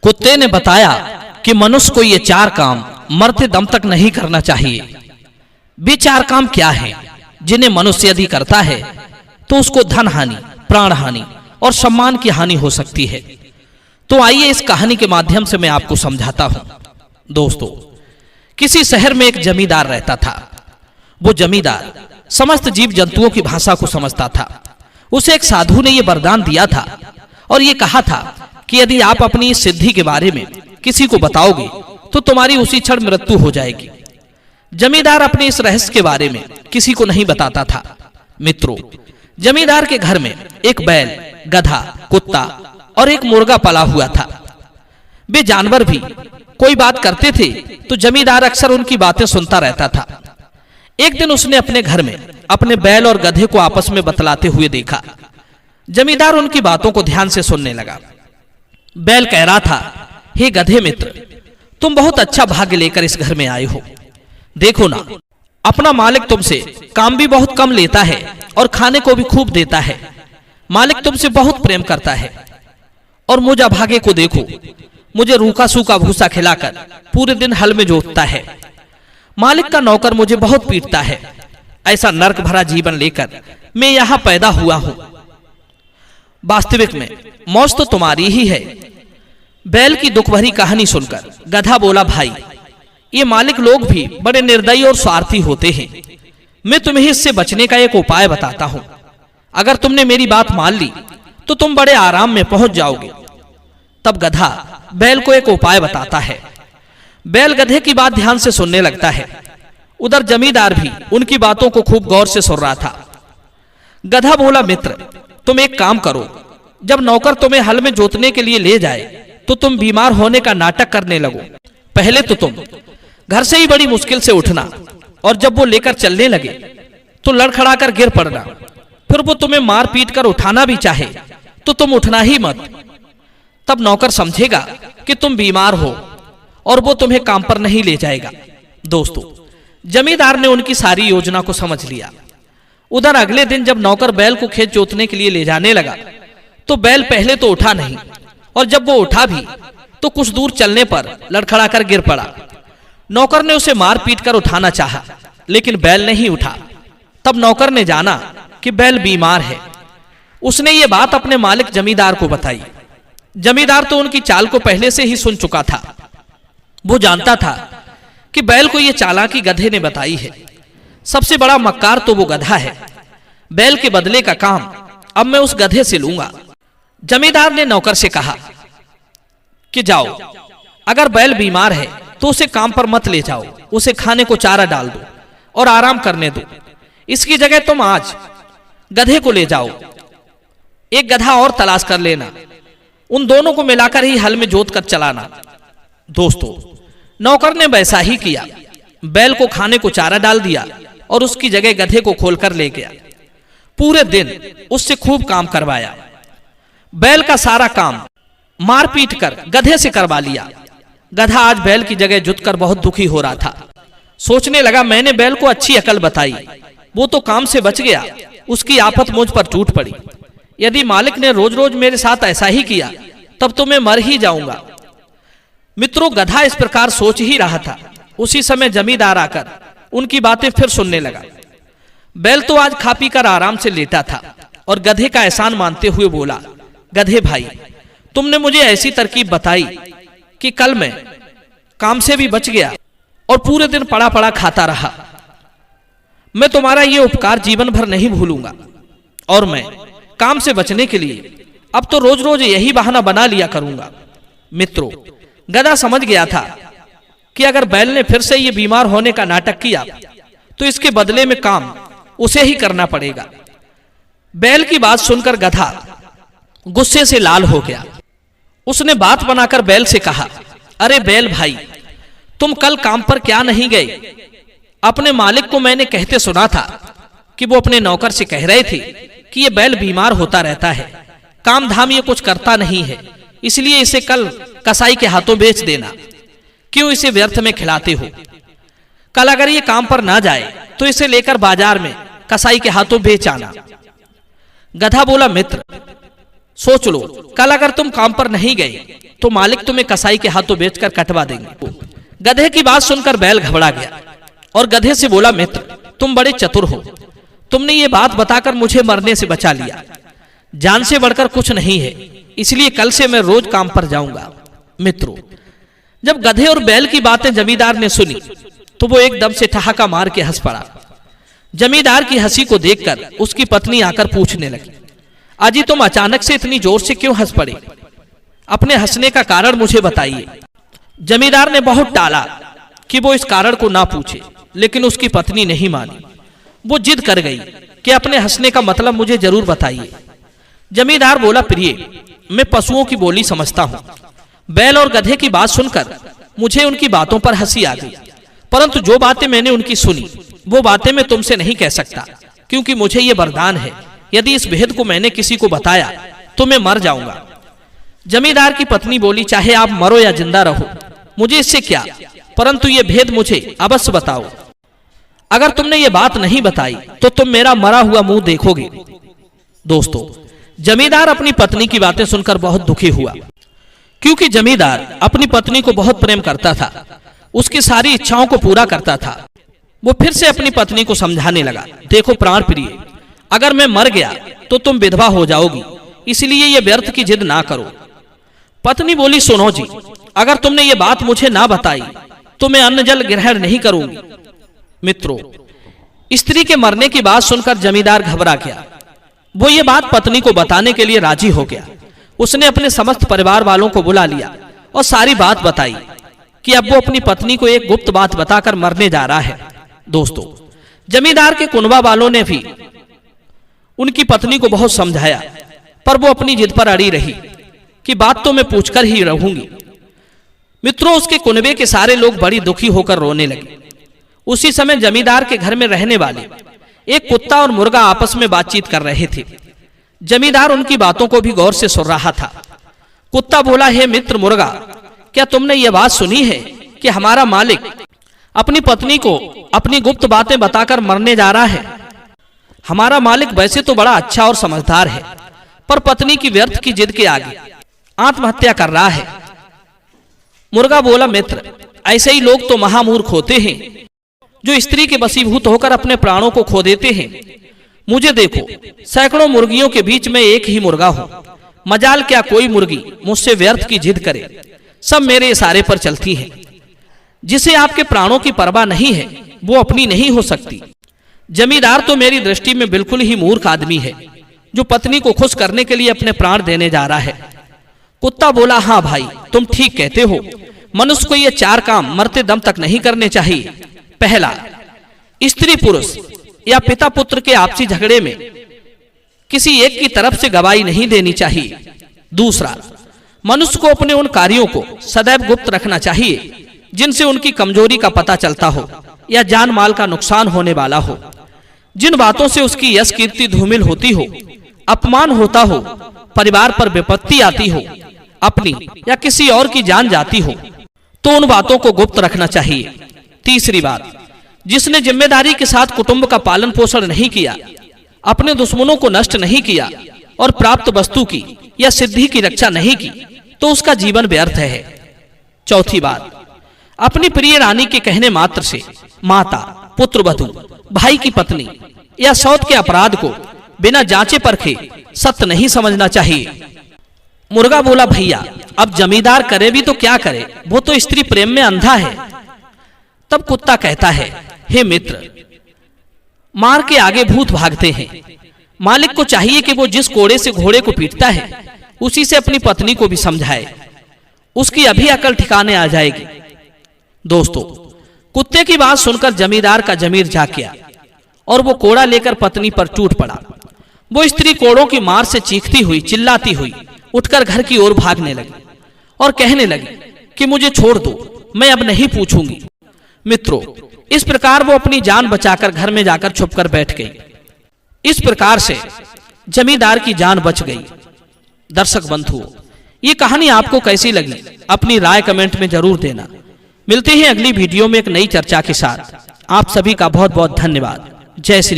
कुत्ते ने बताया कि मनुष्य को ये 4 काम मरते दम तक नहीं करना चाहिए। वे 4 काम क्या हैं जिन्हें मनुष्य यदि करता है तो उसको धन हानि, प्राण हानि और सम्मान की हानि हो सकती है। तो आइए इस कहानी के माध्यम से मैं आपको समझाता हूं। दोस्तों, किसी शहर में एक जमींदार रहता था। वो जमींदार समस्त जीव जंतुओं की भाषा को समझता था। उसे एक साधु ने यह वरदान दिया था और ये कहा था कि यदि आप अपनी इस सिद्धि के बारे में किसी को बताओगे तो तुम्हारी उसी क्षण मृत्यु हो जाएगी। जमींदार अपने इस रहस्य के बारे में किसी को नहीं बताता था। मित्रों, जमींदार के घर में एक बैल, गधा, कुत्ता और एक मुर्गा पला हुआ था। वे जानवर भी कोई बात करते थे तो जमींदार अक्सर उनकी बातें सुनता रहता था। एक दिन उसने अपने घर में अपने बैल और गधे को आपस में बतलाते हुए देखा। जमींदार उनकी बातों को ध्यान से सुनने लगा। बैल कह रहा था, हे गधे मित्र, तुम बहुत अच्छा भाग्य लेकर इस घर में आए हो। देखो ना, अपना मालिक तुमसे काम भी बहुत कम लेता है और खाने को भी खूब देता है। मालिक तुमसे बहुत प्रेम करता है और मुझ अभागे को देखो, मुझे रूखा सूखा भूसा खिलाकर पूरे दिन हल में जोतता है। मालिक का नौकर मुझे बहुत पीटता है। ऐसा नरक भरा जीवन लेकर मैं यहां पैदा हुआ हूं। वास्तविक में मौज तो तुम्हारी ही है। बैल की दुख भरी कहानी सुनकर गधा बोला, भाई, ये मालिक लोग भी बड़े निर्दयी और स्वार्थी होते हैं। मैं तुम्हें इससे बचने का एक उपाय बताता हूं। अगर तुमने मेरी बात मान ली तो तुम बड़े आराम में पहुंच जाओगे। तब गधा बैल को एक उपाय बताता है। बैल गधे की बात ध्यान से सुनने लगता है। उधर जमींदार भी उनकी बातों को खूब गौर से सुन रहा था। गधा बोला, मित्र, तुम एक काम करो, जब नौकर तुम्हें हल में जोतने के लिए ले जाए तो तुम बीमार होने का नाटक करने लगो। पहले तो तुम घर से ही बड़ी मुश्किल से उठना और जब वो लेकर चलने लगे तो लड़खड़ाकर गिर पड़ना। फिर वो तुम्हें मार पीट कर उठाना भी चाहे तो तुम उठना ही मत। तब नौकर समझेगा कि तुम बीमार हो और वो तुम्हें काम पर नहीं ले जाएगा। दोस्तों, जमींदार ने उनकी सारी योजना को समझ लिया। उधर अगले दिन जब नौकर बैल को खेत जोतने के लिए ले जाने लगा तो बैल पहले तो उठा नहीं और जब वो उठा भी तो कुछ दूर चलने पर लड़खड़ाकर गिर पड़ा। नौकर ने उसे मार पीट कर उठाना चाहा लेकिन बैल नहीं उठा। तब नौकर ने जाना कि बैल बीमार है। उसने ये बात अपने मालिक जमींदार को बताई। जमींदार तो उनकी चाल को पहले से ही सुन चुका था। वो जानता था कि बैल को ये चालाकी गधे ने बताई है। सबसे बड़ा मक्कार तो वो गधा है। बैल के बदले का काम अब मैं उस गधे से लूंगा। जमींदार ने नौकर से कहा कि जाओ, अगर बैल बीमार है तो उसे काम पर मत ले जाओ, उसे खाने को चारा डाल दो और आराम करने दो। इसकी जगह तुम आज गधे को ले जाओ, एक गधा और तलाश कर लेना, उन दोनों को मिलाकर ही हल में जोत कर चलाना। दोस्तों, नौकर ने वैसा ही किया। बैल को खाने को चारा डाल दिया और उसकी जगह गधे को खोलकर ले गया। पूरे दिन उससे खूब काम करवाया। बैल का सारा काम मार पीट कर गधे से करवा लिया। गधा आज बैल की जगह जुटकर बहुत दुखी हो रहा था। सोचने लगा, मैंने बैल को अच्छी अकल बताई, वो तो काम से बच गया, उसकी आफत मुझ पर टूट पड़ी। यदि मालिक ने रोज रोज मेरे साथ ऐसा ही किया तब तो मैं मर ही जाऊंगा। मित्रों, गधा इस प्रकार सोच ही रहा था। उसी समय जमींदार आकर उनकी बातें फिर सुनने लगा। बैल तो आज खा पी कर आराम से लेटा था और गधे का एहसान मानते हुए बोला, गधे भाई, तुमने मुझे ऐसी तरकीब बताई कि कल मैं काम से भी बच गया और पूरे दिन पड़ा पड़ा खाता रहा। मैं तुम्हारा ये उपकार जीवन भर नहीं भूलूंगा और मैं काम से बचने के लिए अब तो रोज रोज यही बहाना बना लिया करूंगा। मित्रों, गधा समझ गया था कि अगर बैल ने फिर से ये बीमार होने का नाटक किया तो इसके बदले में काम उसे ही करना पड़ेगा। बैल की बात सुनकर गधा गुस्से से लाल हो गया। उसने बात बनाकर बैल से कहा, अरे बैल भाई, तुम कल काम पर क्या नहीं गए? अपने मालिक को मैंने कहते सुना था कि वो अपने नौकर से कह रहे थे कि ये बैल बीमार होता रहता है, काम धाम ये कुछ करता नहीं है, इसलिए इसे कल कसाई के हाथों बेच देना। क्यों इसे व्यर्थ में खिलाते हो? कल अगर ये काम पर ना जाए तो इसे लेकर बाजार में कसाई के हाथों बेच आना। गधा बोला, मित्र सोच लो, कल अगर तुम काम पर नहीं गए तो मालिक तुम्हें कसाई के हाथों बेचकर कटवा देंगे। गधे की बात सुनकर बैल घबरा गया और गधे से बोला, मित्र तुम बड़े चतुर हो, तुमने ये बात बताकर मुझे मरने से बचा लिया। जान से बढ़कर कुछ नहीं है, इसलिए कल से मैं रोज काम पर जाऊंगा। मित्रों, जब गधे और बैल की बातें जमींदार ने सुनी तो वो एकदम से ठहाका मार के हंस पड़ा। जमींदार की हंसी को देखकर उसकी पत्नी आकर पूछने लगी, अजी तुम अचानक से इतनी जोर से क्यों हंस पड़े? अपने हंसने का कारण मुझे बताइए। जमींदार ने बहुत टाला कि वो इस कारण को ना पूछे, लेकिन उसकी पत्नी नहीं मानी। वो जिद कर गई कि अपने हंसने का मतलब मुझे जरूर बताइए। जमींदार बोला, प्रिय मैं पशुओं की बोली समझता हूँ। बैल और गधे की बात सुनकर मुझे उनकी बातों पर हंसी आ गई, परंतु जो बातें मैंने उनकी सुनी वो बातें मैं तुमसे नहीं कह सकता, क्योंकि मुझे ये वरदान है, यदि इस भेद को मैंने किसी को बताया तो मैं मर जाऊंगा। जमींदार की पत्नी बोली, चाहे आप मरो या जिंदा रहो, मुझे इससे क्या, परंतु ये भेद मुझे अवश्य बताओ। अगर तुमने ये बात नहीं बताई तो तुम मेरा मरा हुआ मुंह देखोगे। दोस्तों, जमींदार अपनी पत्नी की बातें सुनकर बहुत दुखी हुआ, क्योंकि जमींदार अपनी पत्नी को बहुत प्रेम करता था, उसकी सारी इच्छाओं को पूरा करता था। वो फिर से अपनी पत्नी को समझाने लगा, देखो प्राण प्रिय, अगर मैं मर गया तो तुम विधवा हो जाओगी, इसलिए ये व्यर्थ की जिद ना करो। पत्नी बोली, सुनो जी, अगर तुमने ये बात मुझे ना बताई तो मैं अन्न जल ग्रहण नहीं करूंगी। मित्रों, स्त्री के मरने की बात सुनकर जमींदार घबरा गया। वो ये बात पत्नी को बताने के लिए राजी हो गया। उसने अपने समस्त परिवार वालों को बुला लिया और सारी बात बताई कि अब वो अपनी पत्नी को एक गुप्त बात बताकर मरने जा रहा है। दोस्तों, जमींदार के कुनबा वालों ने भी उनकी पत्नी को बहुत समझाया, पर वो अपनी जिद पर अड़ी रही कि बात तो मैं पूछकर ही रहूंगी। मित्रों, उसके कुनबे के सारे लोग बड़ी दुखी होकर रोने लगे। उसी समय जमींदार के घर में रहने वाले एक कुत्ता और मुर्गा आपस में बातचीत कर रहे थे। जमींदार उनकी बातों को भी गौर से सुन रहा था। कुत्ता बोला, हे मित्र मुर्गा, क्या तुमने ये बात सुनी है कि हमारा मालिक अपनी पत्नी को अपनी गुप्त बातें बताकर मरने जा रहा है? हमारा मालिक वैसे तो बड़ा अच्छा और समझदार है, पर पत्नी की व्यर्थ की जिद के आगे आत्महत्या कर रहा है। मुर्गा बोला, मित्र ऐसे ही लोग तो महामूर्ख होते हैं जो स्त्री के वशीभूत होकर अपने प्राणों को खो देते हैं। मुझे देखो, सैकड़ों मुर्गियों के बीच में एक ही मुर्गा हूं। मजाल क्या कोई मुर्गी मुझसे व्यर्थ की जिद करे, सब मेरे इशारे पर चलती हैं। जिसे आपके प्राणों की परवाह नहीं है वो अपनी नहीं हो सकती। जमींदार तो मेरी दृष्टि में बिल्कुल ही मूर्ख आदमी है जो पत्नी को खुश करने के लिए अपने प्राण देने जा रहा है। कुत्ता बोला, हाँ भाई, तुम ठीक कहते हो। मनुष्य को ये 4 काम मरते दम तक नहीं करने चाहिए। पहला, स्त्री पुरुष या पिता पुत्र के आपसी झगड़े में किसी एक की तरफ से गवाही नहीं देनी चाहिए। दूसरा, मनुष्य को अपने उन कार्यों को सदैव गुप्त रखना चाहिए जिनसे उनकी कमजोरी का पता चलता हो या जान माल का नुकसान होने वाला हो। जिन बातों से उसकी यश कीर्ति धूमिल होती हो, अपमान होता हो, परिवार पर विपत्ति आती हो, अपनी या किसी और की जान जाती हो, तो उन बातों को गुप्त रखना चाहिए। तीसरी बात, जिसने जिम्मेदारी के साथ कुटुंब का पालन पोषण नहीं किया, अपने दुश्मनों को नष्ट नहीं किया और प्राप्त वस्तु की या सिद्धि की रक्षा नहीं की, तो उसका जीवन व्यर्थ है। चौथी बात, अपनी प्रिय रानी के कहने मात्र से माता, पुत्र वधू, भाई की पत्नी या सौत के अपराध को बिना जांचे परखे सत्य नहीं समझना चाहिए। मुर्गा बोला, भैया अब जमींदार करे भी तो क्या करे, वो तो स्त्री प्रेम में अंधा है। तब कुत्ता कहता है, हे मित्र, मार के आगे भूत भागते हैं। मालिक को चाहिए कि वो जिस कोड़े से घोड़े को पीटता है उसी से अपनी पत्नी को भी समझाए, उसकी अभी अकल ठिकाने आ जाएगी। दोस्तों, कुत्ते की बात सुनकर जमींदार का जमीर जाग गया और वो कोड़ा लेकर पत्नी पर टूट पड़ा। वो स्त्री कोड़ों की मार से चीखती हुई, चिल्लाती हुई उठकर घर की ओर भागने लगी और कहने लगी कि मुझे छोड़ दो, मैं अब नहीं पूछूंगी। मित्रों, इस प्रकार वो अपनी जान बचाकर घर में जाकर छुपकर बैठ गई। इस प्रकार से जमींदार की जान बच गई। दर्शक बंधुओं, ये कहानी आपको कैसी लगी अपनी राय कमेंट में जरूर देना। मिलते हैं अगली वीडियो में एक नई चर्चा के साथ। आप सभी का बहुत बहुत धन्यवाद। जय श्री